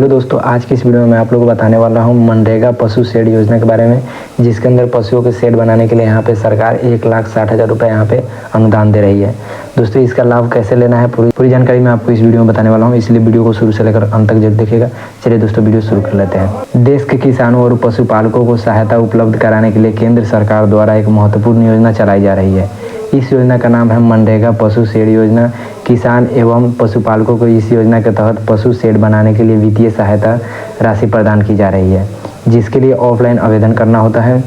Hello दोस्तों, आज की इस वीडियो में मैं आप लोगों को बताने वाला हूं मनरेगा पशु शेड योजना के बारे में, जिसके अंदर पशुओं के शेड बनाने के लिए यहां पे सरकार 1,60,000 रुपये यहां पे अनुदान दे रही है। दोस्तों, इसका लाभ कैसे लेना है पूरी जानकारी मैं आपको इस वीडियो में बताने वाला हूं, इसलिए वीडियो को शुरू से लेकर अंत तक जरूर देखिएगा। चलिए दोस्तों, वीडियो शुरू कर लेते हैं। देश के किसानों और पशुपालकों को सहायता उपलब्ध कराने के लिए केंद्र सरकार द्वारा एक महत्वपूर्ण योजना चलाई जा रही है। इस योजना का नाम है मनरेगा पशु शेड योजना। किसान एवं पशुपालकों को इस योजना के तहत पशु शेड बनाने के लिए वित्तीय सहायता राशि प्रदान की जा रही है, जिसके लिए ऑफलाइन आवेदन करना होता है।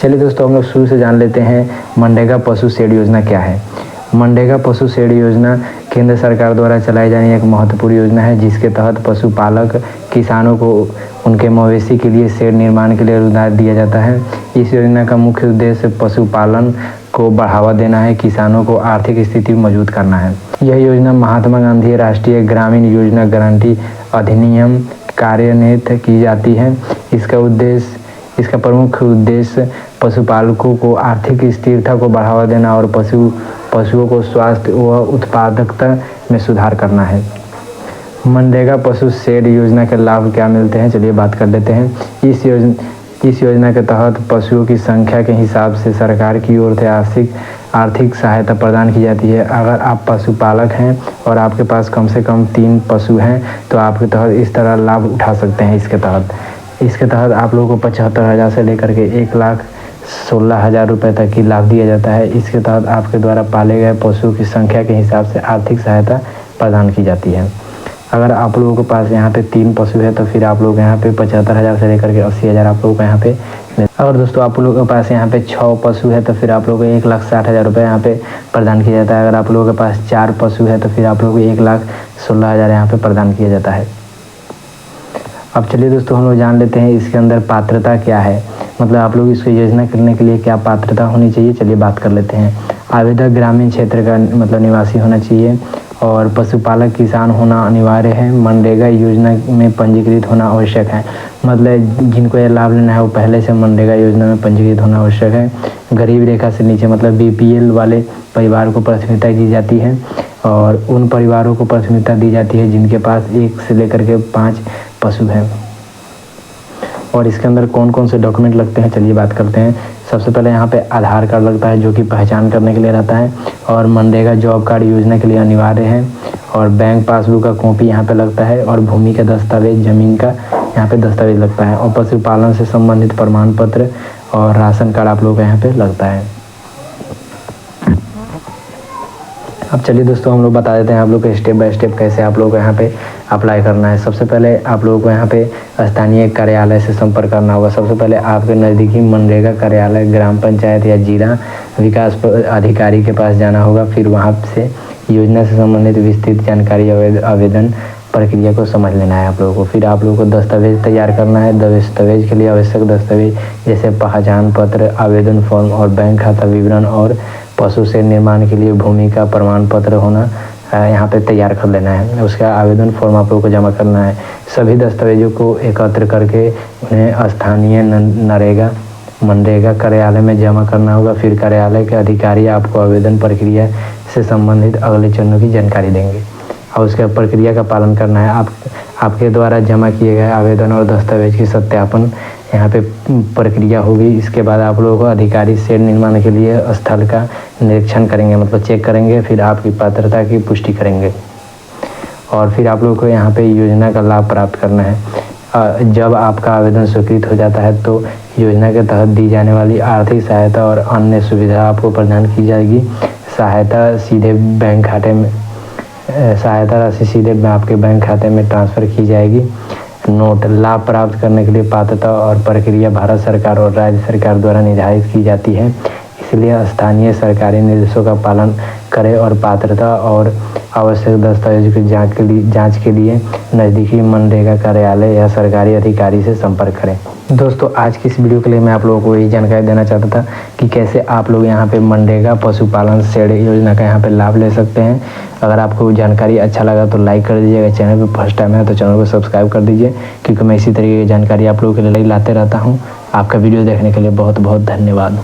चलिए दोस्तों, हम लोग शुरू से जान लेते हैं मनरेगा पशु शेड योजना क्या है। मनरेगा पशु शेड योजना केंद्र सरकार द्वारा चलाई जाने एक महत्वपूर्ण योजना है, जिसके तहत पशुपालक किसानों को उनके मवेशी के लिए शेड निर्माण के लिए अनुदान दिया जाता है। इस योजना का मुख्य उद्देश्य पशुपालन को बढ़ावा देना है, किसानों को आर्थिक स्थिति मजबूत करना है। यह योजना महात्मा गांधी राष्ट्रीय ग्रामीण योजना गारंटी अधिनियम कार्यान्वित की जाती है। इसका प्रमुख उद्देश्य पशुपालकों को आर्थिक स्थिरता को बढ़ावा देना और पशुओं को स्वास्थ्य व उत्पादकता में सुधार करना है। मनरेगा पशु शेड योजना के लाभ क्या मिलते हैं, चलिए बात कर लेते हैं। इस योजना के तहत पशुओं की संख्या के हिसाब से सरकार की ओर से आर्थिक सहायता प्रदान की जाती है। अगर आप पशुपालक हैं और आपके पास कम से कम 3 पशु हैं तो आपके तहत इस तरह लाभ उठा सकते हैं। इसके तहत आप लोगों को 75,000 से लेकर के 1,16,000 रुपये तक की लाभ दिया जाता है। इसके तहत आपके द्वारा पाले गए पशुओं की संख्या के हिसाब से आर्थिक सहायता प्रदान की जाती है। अगर आप लोगों के पास यहाँ पे 3 पशु है तो फिर आप लोग यहाँ पे 75,000 से लेकर के 80,000 आप लोगों को यहाँ पे। और दोस्तों, आप लोगों के पास यहाँ पे 6 पशु है तो फिर आप लोगों को 1,60,000 रुपये यहाँ पे प्रदान किया जाता है। अगर आप लोगों के पास 4 पशु है तो फिर आप लोगों को 1,16,000 यहाँ पे प्रदान किया जाता है। अब चलिए दोस्तों, हम लोग जान लेते हैं इसके अंदर पात्रता क्या है, मतलब आप लोग इसको योजना करने के लिए क्या पात्रता होनी चाहिए। चलिए बात कर लेते हैं। आवेदक ग्रामीण क्षेत्र का मतलब निवासी होना चाहिए और पशुपालक किसान होना अनिवार्य है। मनरेगा योजना में पंजीकृत होना आवश्यक है, मतलब जिनको यह लाभ लेना है वो पहले से मनरेगा योजना में पंजीकृत होना आवश्यक है। गरीब रेखा से नीचे मतलब BPL वाले परिवार को प्राथमिकता दी जाती है और उन परिवारों को प्राथमिकता दी जाती है जिनके पास 1 से लेकर के 5 पशु हैं। और इसके अंदर कौन कौन से डॉक्यूमेंट लगते हैं, चलिए बात करते हैं। सबसे पहले यहाँ पे आधार कार्ड लगता है, जो कि पहचान करने के लिए रहता है और मनरेगा जॉब कार्ड योजना के लिए अनिवार्य है। और बैंक पासबुक का कॉपी यहाँ पे लगता है और भूमि का दस्तावेज, ज़मीन का यहाँ पे दस्तावेज लगता है और पशुपालन से संबंधित प्रमाण पत्र और राशन कार्ड आप लोगों को यहाँ पे लगता है। अब चलिए दोस्तों, हम लोग बता देते हैं आप लोग को स्टेप बाय स्टेप कैसे आप लोगों को यहाँ पे अप्लाई करना है। सबसे पहले आप लोगों को यहाँ पे स्थानीय कार्यालय से संपर्क करना होगा। सबसे पहले आपके नज़दीकी मनरेगा कार्यालय, ग्राम पंचायत या जिला विकास अधिकारी के पास जाना होगा। फिर वहाँ से योजना से संबंधित विस्तृत जानकारी आवेदन प्रक्रिया को समझ लेना है आप लोगों को। फिर आप लोगों को दस्तावेज तैयार करना है। दस्तावेज के लिए आवश्यक दस्तावेज जैसे पहचान पत्र, आवेदन फॉर्म और बैंक खाता विवरण और पशु शेड निर्माण के लिए भूमि का प्रमाण पत्र होना यहाँ पे तैयार कर लेना है। उसका आवेदन फॉर्म आप लोगों को जमा करना है। सभी दस्तावेजों को एकत्र करके उन्हें स्थानीय मनरेगा कार्यालय में जमा करना होगा। फिर कार्यालय के अधिकारी आपको आवेदन प्रक्रिया से संबंधित अगले चरणों की जानकारी देंगे और उसके प्रक्रिया का पालन करना है। आपके द्वारा जमा किए गए आवेदन और दस्तावेज की सत्यापन यहाँ पे प्रक्रिया होगी। इसके बाद आप लोगों को अधिकारी शेड निर्माण के लिए स्थल का निरीक्षण करेंगे, मतलब चेक करेंगे। फिर आपकी पात्रता की पुष्टि करेंगे और फिर आप लोगों को यहाँ पे योजना का लाभ प्राप्त करना है। जब आपका आवेदन स्वीकृत हो जाता है तो योजना के तहत दी जाने वाली आर्थिक सहायता और अन्य सुविधा आपको प्रदान की जाएगी। सहायता राशि सीधे आपके बैंक खाते में ट्रांसफ़र की जाएगी। नोट: लाभ प्राप्त करने के लिए पात्रता और प्रक्रिया भारत सरकार और राज्य सरकार द्वारा निर्धारित की जाती है, इसलिए स्थानीय सरकारी निर्देशों का पालन करें और पात्रता और आवश्यक दस्तावेजों की जांच के लिए नज़दीकी मनरेगा कार्यालय या सरकारी अधिकारी से संपर्क करें। दोस्तों, आज की इस वीडियो के लिए मैं आप लोगों को यही जानकारी देना चाहता था कि कैसे आप लोग यहाँ पे मनरेगा पशुपालन शेड योजना का यहाँ पे लाभ ले सकते हैं। अगर आपको जानकारी अच्छा लगा तो लाइक कर दीजिएगा। चैनल पे फर्स्ट टाइम है तो चैनल को सब्सक्राइब कर दीजिए, क्योंकि मैं इसी तरीके की जानकारी आप लोगों के लिए लाते रहता हूँ। आपका वीडियो देखने के लिए बहुत बहुत धन्यवाद।